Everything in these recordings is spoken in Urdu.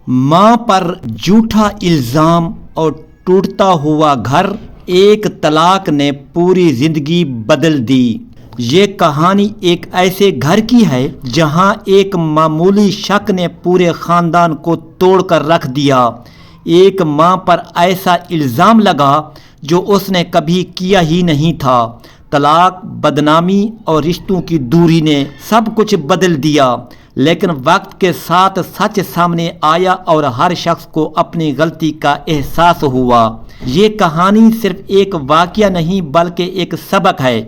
ماں پر جھوٹا الزام اور ٹوٹتا ہوا گھر، ایک طلاق نے پوری زندگی بدل دی۔ یہ کہانی ایک ایسے گھر کی ہے جہاں ایک معمولی شک نے پورے خاندان کو توڑ کر رکھ دیا۔ ایک ماں پر ایسا الزام لگا جو اس نے کبھی کیا ہی نہیں تھا۔ طلاق، بدنامی اور رشتوں کی دوری نے سب کچھ بدل دیا، لیکن وقت کے ساتھ سچ سامنے آیا اور ہر شخص کو اپنی غلطی کا احساس ہوا۔ یہ کہانی صرف ایک واقعہ نہیں بلکہ ایک سبق ہے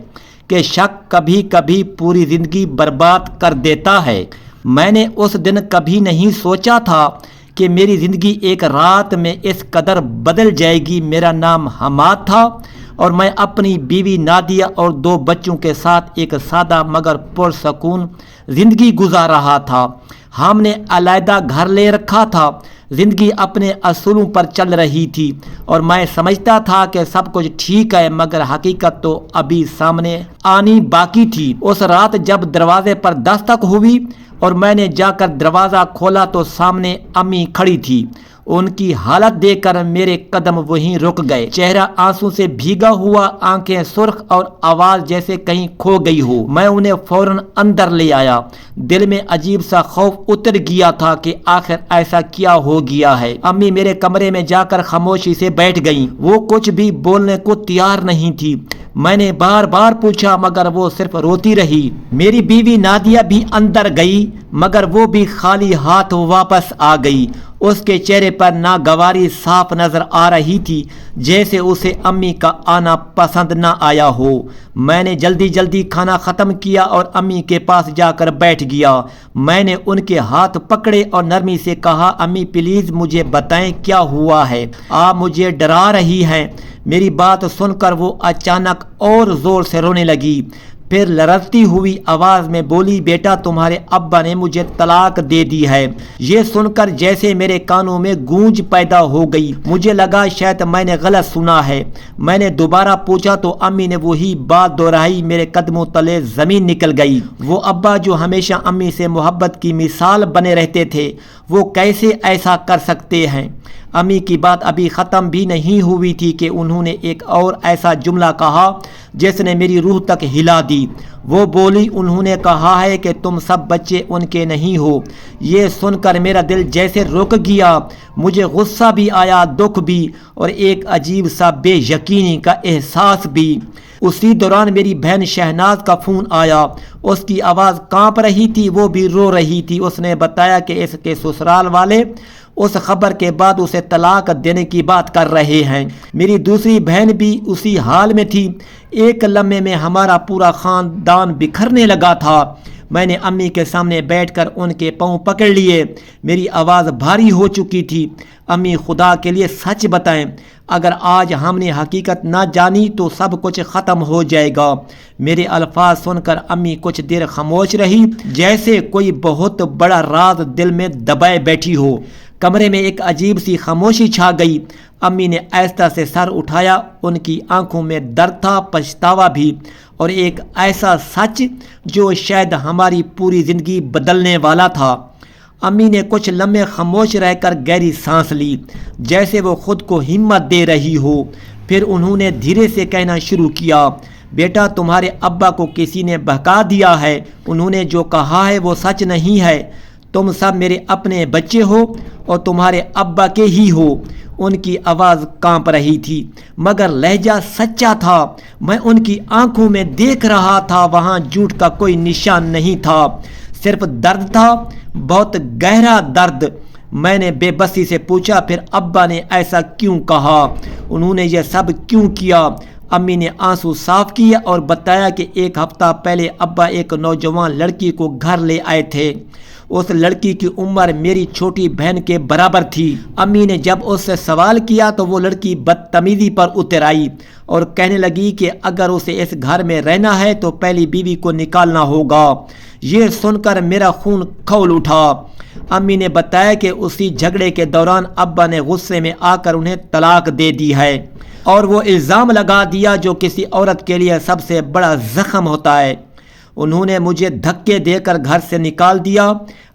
کہ شک کبھی کبھی پوری زندگی برباد کر دیتا ہے۔ میں نے اس دن کبھی نہیں سوچا تھا کہ میری زندگی ایک رات میں اس قدر بدل جائے گی۔ میرا نام حماد تھا اور میں اپنی بیوی نادیہ اور 2 بچوں کے ساتھ ایک سادہ مگر پرسکون زندگی گزار رہا تھا۔ ہم نے علیحدہ گھر لے رکھا تھا، زندگی اپنے اصولوں پر چل رہی تھی اور میں سمجھتا تھا کہ سب کچھ ٹھیک ہے، مگر حقیقت تو ابھی سامنے آنی باقی تھی۔ اس رات جب دروازے پر دستک ہوئی اور میں نے جا کر دروازہ کھولا تو سامنے امی کھڑی تھی۔ ان کی حالت دیکھ کر میرے قدم وہیں رک گئے۔ چہرہ آنسوں سے بھیگا ہوا، آنکھیں سرخ اور آواز جیسے کہیں کھو گئی ہو۔ میں انہیں فوراً اندر لے آیا۔ دل میں عجیب سا خوف اتر گیا تھا کہ آخر ایسا کیا ہو گیا ہے۔ امی میرے کمرے میں جا کر خاموشی سے بیٹھ گئیں۔ وہ کچھ بھی بولنے کو تیار نہیں تھی۔ میں نے بار بار پوچھا مگر وہ صرف روتی رہی۔ میری بیوی نادیہ بھی اندر گئی مگر وہ بھی خالی ہاتھ واپس آ گئی۔ اس کے چہرے پر ناگواری صاف نظر آ رہی تھی، جیسے اسے امی کا آنا پسند نہ آیا ہو۔ میں نے جلدی کھانا ختم کیا اور امی کے پاس جا کر بیٹھ گیا۔ میں نے ان کے ہاتھ پکڑے اور نرمی سے کہا، امی پلیز مجھے بتائیں کیا ہوا ہے، آپ مجھے ڈرا رہی ہیں۔ میری بات سن کر وہ اچانک اور زور سے رونے لگی، پھر لرزتی ہوئی آواز میں بولی، بیٹا تمہارے ابا نے مجھے طلاق دے دی ہے۔ یہ سن کر جیسے میرے کانوں میں گونج پیدا ہو گئی۔ مجھے لگا شاید میں نے غلط سنا ہے۔ میں نے دوبارہ پوچھا تو امی نے وہی بات دہرائی۔ میرے قدموں تلے زمین نکل گئی۔ وہ ابا جو ہمیشہ امی سے محبت کی مثال بنے رہتے تھے، وہ کیسے ایسا کر سکتے ہیں؟ امی کی بات ابھی ختم بھی نہیں ہوئی تھی کہ انہوں نے ایک اور ایسا جملہ کہا جس نے میری روح تک ہلا دی۔ وہ بولی، انہوں نے کہا ہے کہ تم سب بچے ان کے نہیں ہو۔ یہ سن کر میرا دل جیسے رک گیا۔ مجھے غصہ بھی آیا، دکھ بھی، اور ایک عجیب سا بے یقینی کا احساس بھی۔ اسی دوران میری بہن شہناز کا فون آیا۔ اس کی آواز کانپ رہی تھی، وہ بھی رو رہی تھی۔ اس نے بتایا کہ اس کے سسرال والے اس خبر کے بعد اسے طلاق دینے کی بات کر رہے ہیں۔ میری دوسری بہن بھی اسی حال میں تھی۔ ایک لمحے میں ہمارا پورا خاندان بکھرنے لگا تھا۔ میں نے امی کے سامنے بیٹھ کر ان کے پاؤں پکڑ لیے۔ میری آواز بھاری ہو چکی تھی۔ امی خدا کے لیے سچ بتائیں، اگر آج ہم نے حقیقت نہ جانی تو سب کچھ ختم ہو جائے گا۔ میرے الفاظ سن کر امی کچھ دیر خاموش رہی، جیسے کوئی بہت بڑا راز دل میں دبائے بیٹھی ہو۔ کمرے میں ایک عجیب سی خاموشی چھا گئی۔ امی نے آہستہ سے سر اٹھایا۔ ان کی آنکھوں میں درد تھا، پچھتاوا بھی، اور ایک ایسا سچ جو شاید ہماری پوری زندگی بدلنے والا تھا۔ امی نے کچھ لمحے خاموش رہ کر گہری سانس لی، جیسے وہ خود کو ہمت دے رہی ہو۔ پھر انہوں نے دھیرے سے کہنا شروع کیا، بیٹا تمہارے ابا کو کسی نے بہکا دیا ہے۔ انہوں نے جو کہا ہے وہ سچ نہیں ہے۔ تم سب میرے اپنے بچے ہو اور تمہارے ابا کے ہی ہو۔ ان کی آواز کانپ رہی تھی مگر لہجہ سچا تھا۔ میں ان کی آنکھوں میں دیکھ رہا تھا، وہاں جھوٹ کا کوئی نشان نہیں تھا، صرف درد تھا، بہت گہرا درد۔ میں نے بے بسی سے پوچھا، پھر ابا نے ایسا کیوں کہا؟ انہوں نے یہ سب کیوں کیا؟ امی نے آنسو صاف کیا اور بتایا کہ 1 ہفتہ پہلے ابا ایک نوجوان لڑکی کو گھر لے آئے تھے۔ اس لڑکی کی عمر میری چھوٹی بہن کے برابر تھی۔ امی نے جب اس سے سوال کیا تو وہ لڑکی بدتمیزی پر اتر آئی اور کہنے لگی کہ اگر اسے اس گھر میں رہنا ہے تو پہلی بیوی کو نکالنا ہوگا۔ یہ سن کر میرا خون کھول اٹھا۔ امی نے بتایا کہ اسی جھگڑے کے دوران ابا نے غصے میں آ کر انہیں طلاق دے دی ہے اور وہ الزام لگا دیا جو کسی عورت کے لیے سب سے بڑا زخم ہوتا ہے۔ انہوں نے مجھے دھکے دے کر گھر سے نکال دیا۔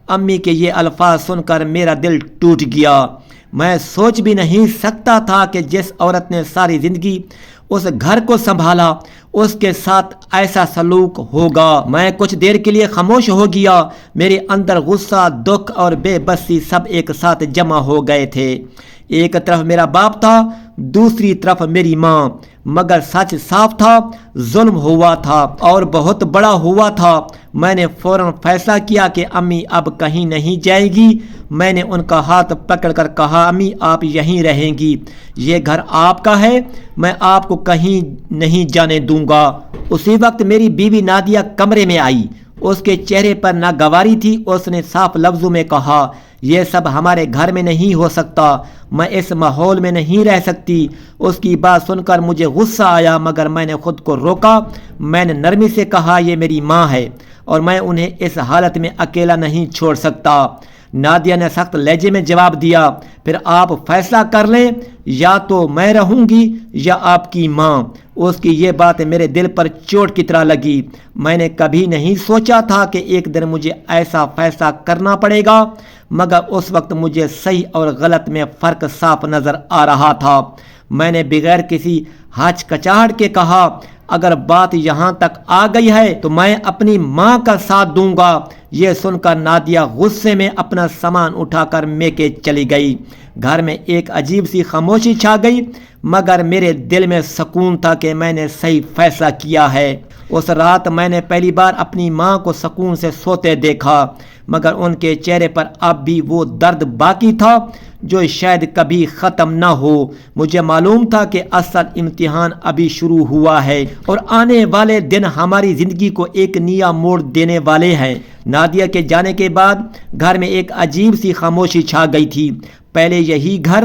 امی کے یہ الفاظ سن کر میرا دل ٹوٹ گیا۔ میں سوچ بھی نہیں سکتا تھا کہ جس عورت نے ساری زندگی اس گھر کو سنبھالا اس کے ساتھ ایسا سلوک ہوگا۔ میں کچھ دیر کے لیے خاموش ہو گیا۔ میرے اندر غصہ، دکھ اور بے بسی سب ایک ساتھ جمع ہو گئے تھے۔ ایک طرف میرا باپ تھا، دوسری طرف میری ماں، مگر سچ صاف تھا، ظلم ہوا تھا اور بہت بڑا ہوا تھا۔ میں نے فوراً فیصلہ کیا کہ امی اب کہیں نہیں جائے گی۔ میں نے ان کا ہاتھ پکڑ کر کہا، امی آپ یہیں رہیں گی، یہ گھر آپ کا ہے، میں آپ کو کہیں نہیں جانے دوں گا۔ اسی وقت میری بیوی نادیہ کمرے میں آئی۔ اس کے چہرے پر ناگواری تھی۔ اس نے صاف لفظوں میں کہا، یہ سب ہمارے گھر میں نہیں ہو سکتا، میں اس ماحول میں نہیں رہ سکتی۔ اس کی بات سن کر مجھے غصہ آیا، مگر میں نے خود کو روکا۔ میں نے نرمی سے کہا، یہ میری ماں ہے اور میں انہیں اس حالت میں اکیلا نہیں چھوڑ سکتا۔ نادیہ نے سخت لہجے میں جواب دیا، پھر آپ فیصلہ کر لیں، یا تو میں رہوں گی یا آپ کی ماں۔ اس کی یہ بات میرے دل پر چوٹ کی طرح لگی۔ میں نے کبھی نہیں سوچا تھا کہ ایک دن مجھے ایسا فیصلہ کرنا پڑے گا، مگر اس وقت مجھے صحیح اور غلط میں فرق صاف نظر آ رہا تھا۔ میں نے بغیر کسی ہچکچاہٹ کے کہا، اگر بات یہاں تک آ گئی ہے تو میں اپنی ماں کا ساتھ دوں گا۔ یہ سن کر نادیہ غصے میں اپنا سامان اٹھا کر میکے چلی گئی۔ گھر میں ایک عجیب سی خاموشی چھا گئی، مگر میرے دل میں سکون تھا کہ میں نے صحیح فیصلہ کیا ہے۔ اس رات میں نے پہلی بار اپنی ماں کو سکون سے سوتے دیکھا، مگر ان کے چہرے پر اب بھی وہ درد باقی تھا جو شاید کبھی ختم نہ ہو۔ مجھے معلوم تھا کہ اصل امتحان ابھی شروع ہوا ہے اور آنے والے دن ہماری زندگی کو ایک نیا موڑ دینے والے ہیں۔ نادیہ کے جانے کے بعد گھر میں ایک عجیب سی خاموشی چھا گئی تھی۔ پہلے یہی گھر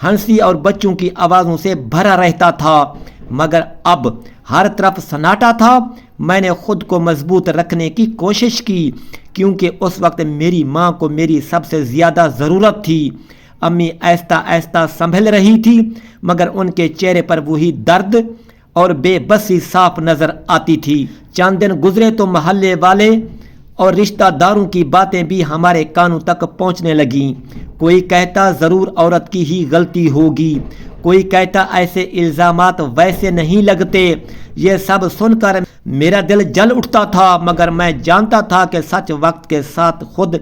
ہنسی اور بچوں کی آوازوں سے بھرا رہتا تھا، مگر اب ہر طرف سناٹا تھا۔ میں نے خود کو مضبوط رکھنے کی کوشش کی، کیونکہ اس وقت میری ماں کو میری سب سے زیادہ ضرورت تھی۔ امی آہستہ آہستہ سنبھل رہی تھی، مگر ان کے چہرے پر وہی درد اور بے بسی صاف نظر آتی تھی۔ چند دن گزرے تو محلے والے اور رشتہ داروں کی باتیں بھی ہمارے کانوں تک پہنچنے لگیں۔ کوئی کہتا ضرور عورت کی ہی غلطی ہوگی، کوئی کہتا ایسے الزامات ویسے نہیں لگتے۔ یہ سب سن کر میرا دل جل اٹھتا تھا، مگر میں جانتا تھا کہ سچ وقت کے ساتھ خود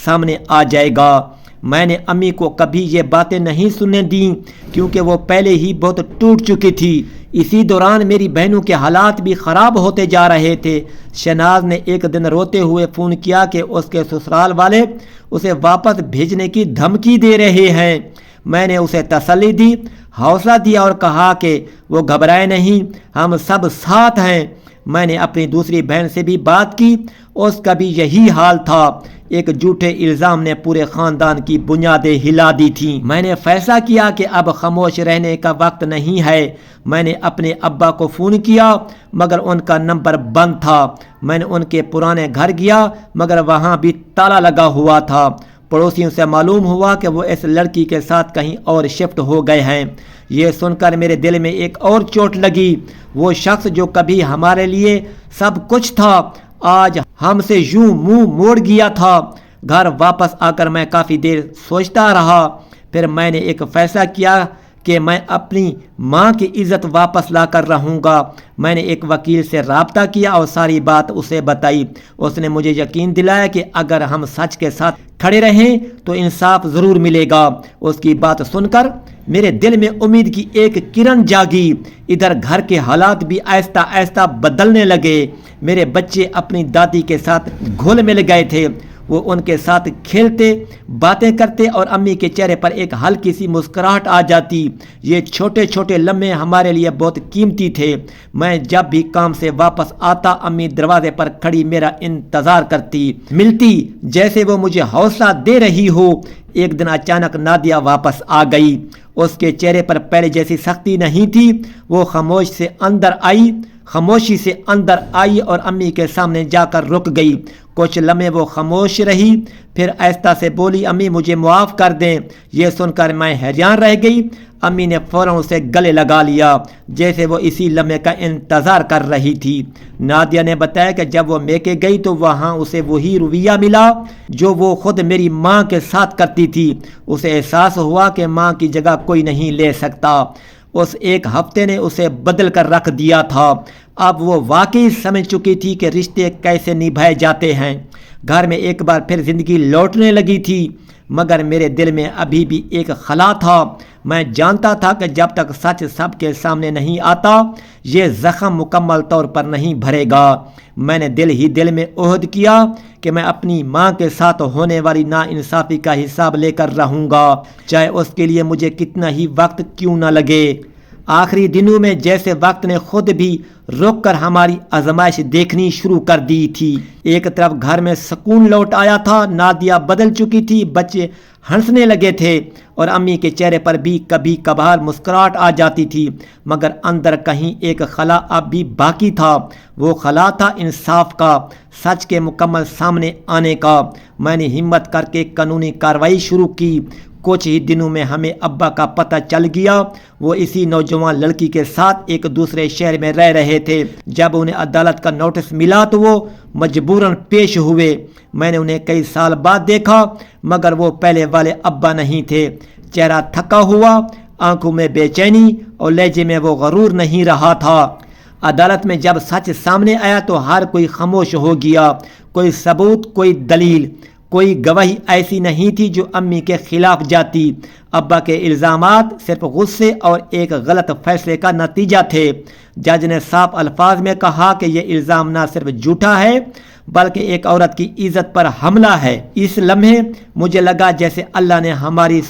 سامنے آ جائے گا۔ میں نے امی کو کبھی یہ باتیں نہیں سننے دیں، کیونکہ وہ پہلے ہی بہت ٹوٹ چکی تھی۔ اسی دوران میری بہنوں کے حالات بھی خراب ہوتے جا رہے تھے۔ شہناز نے ایک دن روتے ہوئے فون کیا کہ اس کے سسرال والے اسے واپس بھیجنے کی دھمکی دے رہے ہیں۔ میں نے اسے تسلی دی، حوصلہ دیا اور کہا کہ وہ گھبرائے نہیں، ہم سب ساتھ ہیں۔ میں نے اپنی دوسری بہن سے بھی بات کی، اس کا بھی یہی حال تھا۔ ایک جھوٹے الزام نے پورے خاندان کی بنیادیں ہلا دی تھیں۔ میں نے فیصلہ کیا کہ اب خاموش رہنے کا وقت نہیں ہے۔ میں نے اپنے ابا کو فون کیا، مگر ان کا نمبر بند تھا۔ میں نے ان کے پرانے گھر گیا، مگر وہاں بھی تالا لگا ہوا تھا۔ پڑوسیوں سے معلوم ہوا کہ وہ اس لڑکی کے ساتھ کہیں اور شفٹ ہو گئے ہیں۔ یہ سن کر میرے دل میں ایک اور چوٹ لگی۔ وہ شخص جو کبھی ہمارے لیے سب کچھ تھا، آج ہم سے یوں منہ موڑ گیا تھا۔ گھر واپس آ کر میں کافی دیر سوچتا رہا، پھر میں نے ایک فیصلہ کیا کہ میں اپنی ماں کی عزت واپس لا کر رہوں گا۔ میں نے ایک وکیل سے رابطہ کیا اور ساری بات اسے بتائی۔ اس نے مجھے یقین دلایا کہ اگر ہم سچ کے ساتھ کھڑے رہیں تو انصاف ضرور ملے گا۔ اس کی بات سن کر میرے دل میں امید کی ایک کرن جاگی۔ ادھر گھر کے حالات بھی آہستہ آہستہ بدلنے لگے۔ میرے بچے اپنی دادی کے ساتھ گھل مل گئے تھے۔ وہ ان کے ساتھ کھیلتے، باتیں کرتے اور امی کے چہرے پر ایک ہلکی سی مسکراہٹ آ جاتی۔ یہ چھوٹے چھوٹے لمحے ہمارے لیے بہت قیمتی تھے۔ میں جب بھی کام سے واپس آتا، امی دروازے پر کھڑی میرا انتظار کرتی، ملتی جیسے وہ مجھے حوصلہ دے رہی ہو۔ ایک دن اچانک نادیہ واپس آ گئی۔ اس کے چہرے پر پہلے جیسی سختی نہیں تھی۔ وہ خاموشی سے اندر آئی اور امی کے سامنے جا کر رک گئی۔ کچھ لمحے وہ خاموش رہی، پھر آہستہ سے بولی، امی مجھے معاف کر دیں۔ یہ سن کر میں حیران رہ گئی۔ امی نے فوراً اسے گلے لگا لیا جیسے وہ اسی لمحے کا انتظار کر رہی تھی۔ نادیہ نے بتایا کہ جب وہ میکے گئی تو وہاں اسے وہی رویہ ملا جو وہ خود میری ماں کے ساتھ کرتی تھی۔ اسے احساس ہوا کہ ماں کی جگہ کوئی نہیں لے سکتا۔ اس ایک ہفتے نے اسے بدل کر رکھ دیا تھا۔ اب وہ واقعی سمجھ چکی تھی کہ رشتے کیسے نبھائے جاتے ہیں۔ گھر میں ایک بار پھر زندگی لوٹنے لگی تھی، مگر میرے دل میں ابھی بھی ایک خلا تھا۔ میں جانتا تھا کہ جب تک سچ سب کے سامنے نہیں آتا، یہ زخم مکمل طور پر نہیں بھرے گا۔ میں نے دل میں عہد کیا کہ میں اپنی ماں کے ساتھ ہونے والی ناانصافی کا حساب لے کر رہوں گا، چاہے اس کے لیے مجھے کتنا ہی وقت کیوں نہ لگے۔ آخری دنوں میں جیسے وقت نے خود بھی رک کر ہماری آزمائش دیکھنی شروع کر دی تھی۔ ایک طرف گھر میں سکون لوٹ آیا تھا، نادیہ بدل چکی تھی، بچے ہنسنے لگے تھے اور امی کے چہرے پر بھی کبھی کبھار مسکراہٹ آ جاتی تھی، مگر اندر کہیں ایک خلا اب بھی باقی تھا۔ وہ خلا تھا انصاف کا، سچ کے مکمل سامنے آنے کا۔ میں نے ہمت کر کے قانونی کارروائی شروع کی۔ کچھ ہی دنوں میں ہمیں ابا کا پتہ چل گیا۔ وہ اسی نوجوان لڑکی کے ساتھ ایک دوسرے شہر میں رہ رہے تھے۔ جب انہیں عدالت کا نوٹس ملا تو وہ مجبوراً پیش ہوئے۔ میں نے انہیں کئی سال بعد دیکھا، مگر وہ پہلے والے ابا نہیں تھے۔ چہرہ تھکا ہوا، آنکھوں میں بے چینی اور لہجے میں وہ غرور نہیں رہا تھا۔ عدالت میں جب سچ سامنے آیا تو ہر کوئی خاموش ہو گیا۔ کوئی ثبوت، کوئی دلیل، کوئی گواہی ایسی نہیں تھی جو امی کے خلاف جاتی۔ ابا کے الزامات صرف غصے اور ایک غلط فیصلے کا نتیجہ تھے۔ جج نے صاف الفاظ میں کہا کہ یہ الزام نہ صرف جھوٹا ہے بلکہ ایک عورت کی عزت پر حملہ ہے۔ اس لمحے مجھے لگا جیسے اللہ نے ہماری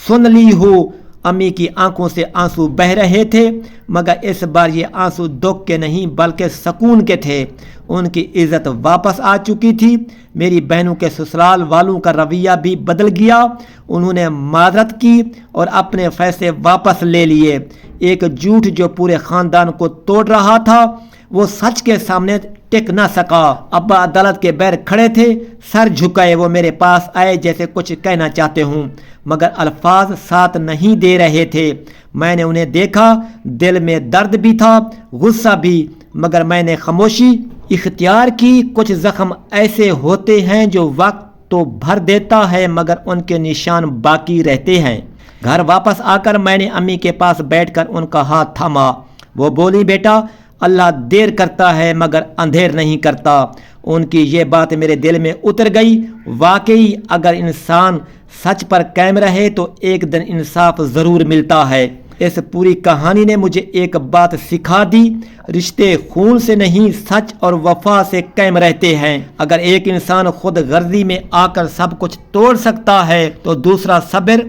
سن لی ہو۔ امی کی آنکھوں سے آنسو بہہ رہے تھے، مگر اس بار یہ آنسو دکھ کے نہیں بلکہ سکون کے تھے۔ ان کی عزت واپس آ چکی تھی۔ میری بہنوں کے سسرال والوں کا رویہ بھی بدل گیا۔ انہوں نے معذرت کی اور اپنے فیصلے واپس لے لیے۔ ایک جھوٹ جو پورے خاندان کو توڑ رہا تھا وہ سچ کے سامنے ٹک نہ سکا۔ ابا عدالت کے باہر کھڑے تھے، سر جھکائے۔ وہ میرے پاس آئے جیسے کچھ کہنا چاہتے ہوں، مگر الفاظ ساتھ نہیں دے رہے تھے۔ میں نے انہیں دیکھا، دل میں درد بھی تھا، غصہ بھی، مگر میں نے خاموشی اختیار کی۔ کچھ زخم ایسے ہوتے ہیں جو وقت تو بھر دیتا ہے مگر ان کے نشان باقی رہتے ہیں۔ گھر واپس آ کر میں نے امی کے پاس بیٹھ کر ان کا ہاتھ تھاما۔ وہ بولی، بیٹا اللہ دیر کرتا ہے مگر اندھیر نہیں کرتا۔ ان کی یہ بات میرے دل میں اتر گئی۔ واقعی اگر انسان سچ پر قائم رہے تو ایک دن انصاف ضرور ملتا ہے۔ اس پوری کہانی نے مجھے ایک بات سکھا دی، رشتے خون سے نہیں سچ اور وفا سے قائم رہتے ہیں۔ اگر ایک انسان خود غرضی میں آ کر سب کچھ توڑ سکتا ہے تو دوسرا صبر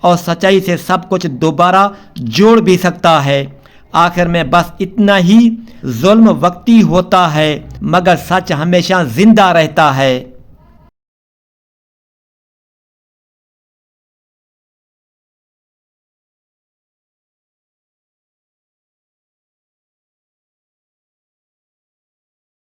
اور سچائی سے سب کچھ دوبارہ جوڑ بھی سکتا ہے۔ آخر میں بس اتنا ہی، ظلم وقتی ہوتا ہے مگر سچ ہمیشہ زندہ رہتا ہے۔